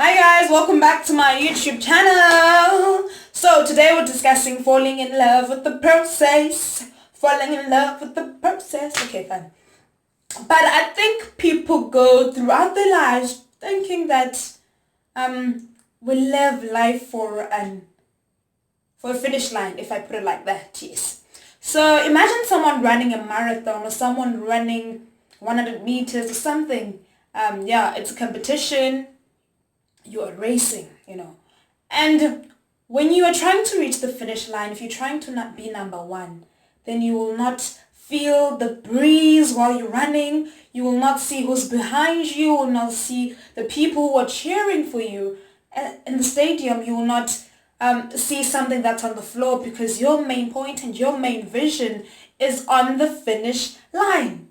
Hi guys, welcome back to my YouTube channel. So today we're discussing falling in love with the process. Falling in love with the process. Okay, fine. But I think people go throughout their lives thinking that we live life for a finish line, if I put it like that, yes. So imagine someone running a marathon or someone running 100 meters or something. It's a competition. You are racing, And when you are trying to reach the finish line, if you're trying to not be number one, then you will not feel the breeze while you're running. You will not see who's behind you. You will not see the people who are cheering for you. In the stadium, you will not see something that's on the floor because your main point and your main vision is on the finish line,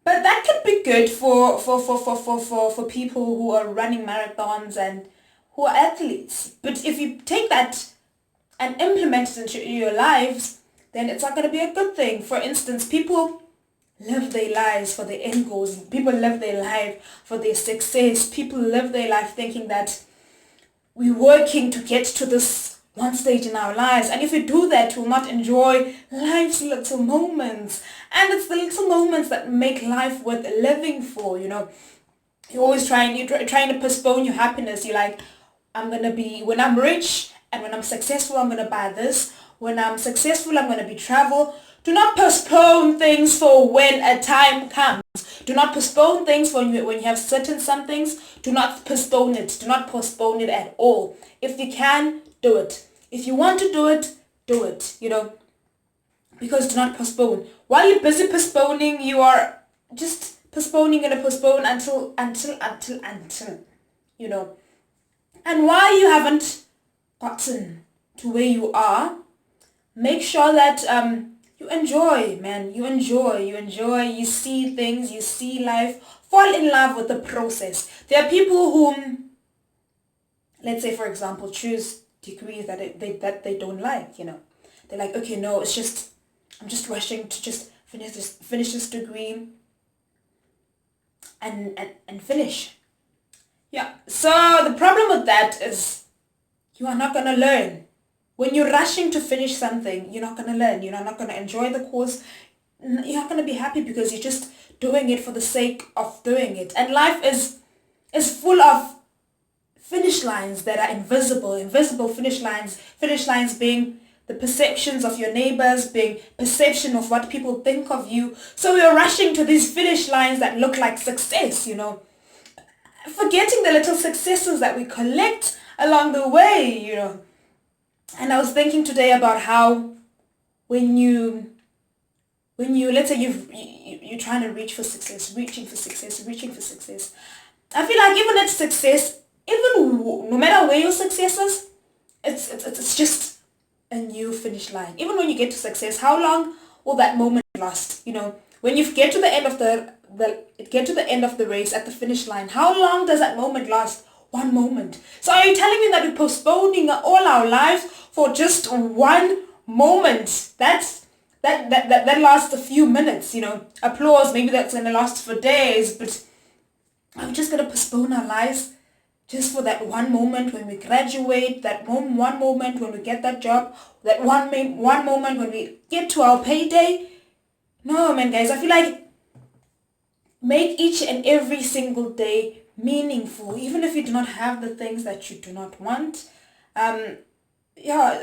But that could be good for people who are running marathons and who are athletes. But if you take that and implement it into your lives, then it's not going to be a good thing. For instance, people live their lives for their end goals. People live their life for their success. People live their life thinking that we're working to get to this one stage in our lives, and if we do that, we'll not enjoy life's little moments. And it's the little moments that make life worth living for. You're always trying to postpone your happiness. You're like, when I'm rich and when I'm successful, I'm gonna buy this. When I'm successful, I'm gonna be travel. Do not postpone things for when a time comes. Do not postpone things when you have certain somethings. Do not postpone it. Do not postpone it at all. If you can, do it. If you want to do it, because do not postpone. While you're busy postponing, you are just postponing and postpone until, And while you haven't gotten to where you are, make sure that you enjoy, man. You enjoy. You see things, you see life. Fall in love with the process. There are people who, let's say for example, choose degrees that they don't like, They're like, okay, no, I'm just rushing to just finish this degree and finish. Yeah. So the problem with that is you are not going to learn. When you're rushing to finish something, you're not going to learn. You're not going to enjoy the course. You're not going to be happy because you're just doing it for the sake of doing it. And life is full of finish lines that are invisible finish lines being the perceptions of your neighbors, being perception of what people think of you. So we are rushing to these finish lines that look like success, forgetting the little successes that we collect along the way, And I was thinking today about how when you let's say you're trying to reaching for success, I feel like even at success, even no matter where your success is, it's just a new finish line. Even when you get to success, how long will that moment last? When you get to the end of the race at the finish line, how long does that moment last? One moment. So are you telling me that we're postponing all our lives for just one moment? That lasts a few minutes, Applause, maybe that's gonna last for days, but are we just gonna postpone our lives just for that one moment when we graduate, that one moment when we get that job, that one moment when we get to our payday? No, man, guys, I feel like make each and every single day meaningful, even if you do not have the things that you do not want. I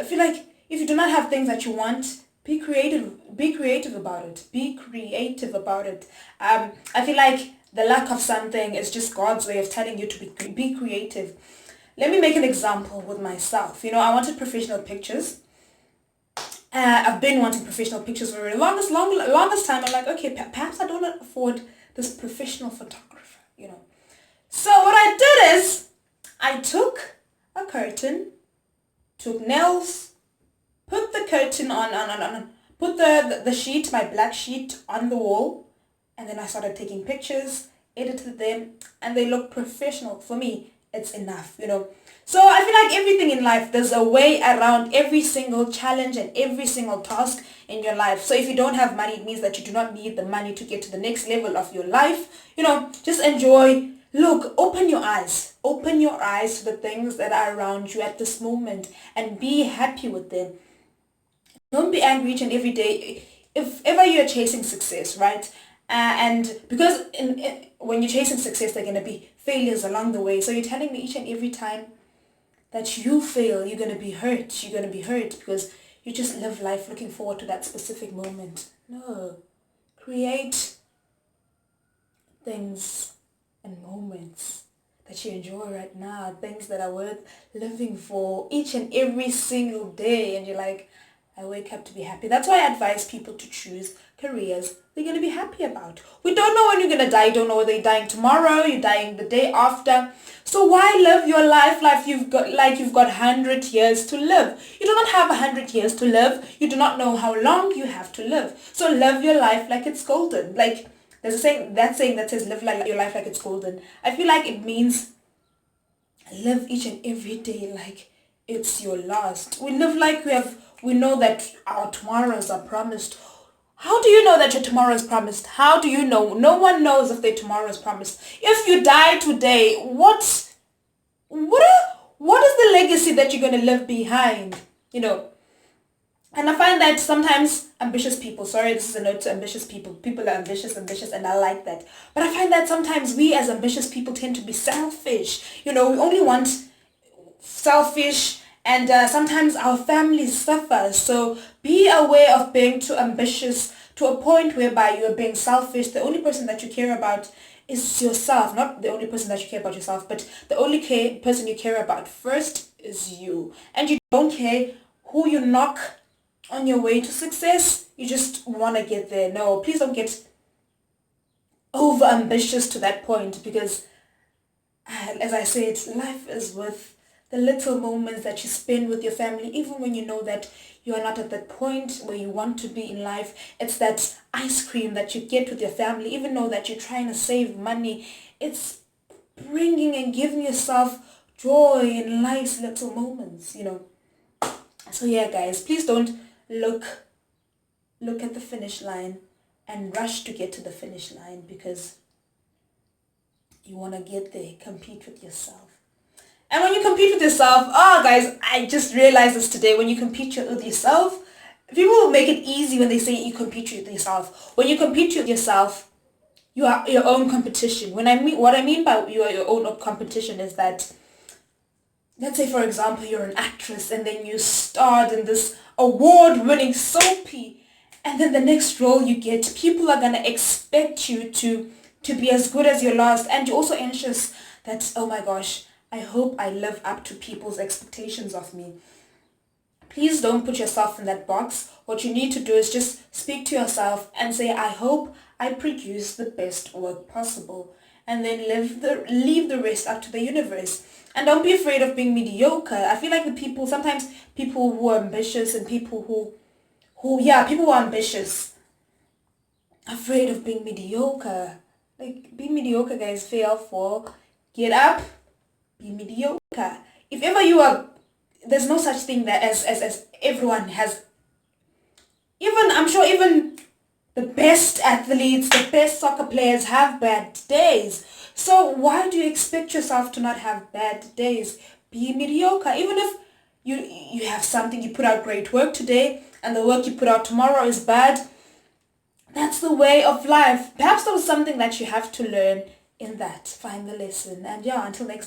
feel like if you do not have things that you want, be creative about it. I feel like the lack of something is just God's way of telling you to be creative. Let me make an example with myself. I wanted professional pictures. I've been wanting professional pictures for the longest time. I'm like, okay, perhaps I don't afford this professional photographer, So what I did is I took a curtain, took nails, put the curtain on, put the sheet, my black sheet on the wall, and then I started taking pictures, edited them, and they look professional. For me, it's enough, So I feel like everything in life, there's a way around every single challenge and every single task in your life. So if you don't have money, it means that you do not need the money to get to the next level of your life. Just enjoy Look, open your eyes. Open your eyes to the things that are around you at this moment and be happy with them. Don't be angry each and every day. If ever you're chasing success, right? And because when you're chasing success, there are going to be failures along the way. So you're telling me each and every time that you fail, you're going to be hurt. You're going to be hurt because you just live life looking forward to that specific moment. No. Create things and moments that you enjoy right now, things that are worth living for each and every single day. And you're like, I wake up to be happy. That's why I advise people to choose careers they're going to be happy about. We don't know when you're going to die. You don't know whether you're dying tomorrow, you're dying the day after. So why live your life you've got 100 years to live? You do not have 100 years to live. You do not know how long you have to live. So live your life like it's golden. Like there's a saying that says live your life like it's golden. I feel like it means live each and every day like it's your last. We live like we know that our tomorrows are promised. How do you know that your tomorrow is promised? How do you know? No one knows if their tomorrow is promised. If you die today, what is the legacy that you're going to leave behind? And I find that sometimes ambitious people, sorry, this is a note to ambitious people. People are ambitious, and I like that. But I find that sometimes we as ambitious people tend to be selfish. We only want selfish, and sometimes our families suffer. So be aware of being too ambitious to a point whereby you're being selfish. The only person that you care about is yourself. Not the only person that you care about yourself, but the only person you care about first is you. And you don't care who you knock on your way to success. You just want to get there. No, please don't get over ambitious to that point, because as I said, life is worth the little moments that you spend with your family, even when you know that you are not at that point where you want to be in life. It's that ice cream that you get with your family, even though that you're trying to save money. It's bringing and giving yourself joy in life's little moments, So yeah, guys, please don't look at the finish line and rush to get to the finish line, because you want to get there. Compete with yourself. And when you compete with yourself, guys, I just realized this today. When you compete with yourself, people will make it easy when they say you compete with yourself. When you compete with yourself, you are your own competition. What I mean by you are your own competition is that, let's say, for example, you're an actress and then you starred in this award-winning soapy, and then the next role you get, people are going to expect you to be as good as your last, and you're also anxious that, oh my gosh, I hope I live up to people's expectations of me. Please don't put yourself in that box. What you need to do is just speak to yourself and say, I hope I produce the best work possible. And then leave the rest up to the universe. And don't be afraid of being mediocre. I feel like sometimes people who are ambitious and people who are ambitious, afraid of being mediocre. Like, be mediocre, guys. Fail, fall, get up. Be mediocre. If ever there's no such thing that as everyone has. I'm sure even the best athletes, the best soccer players have bad days. So why do you expect yourself to not have bad days? Be mediocre. Even if you have something, you put out great work today and the work you put out tomorrow is bad. That's the way of life. Perhaps there was something that you have to learn in that. Find the lesson. And until next time.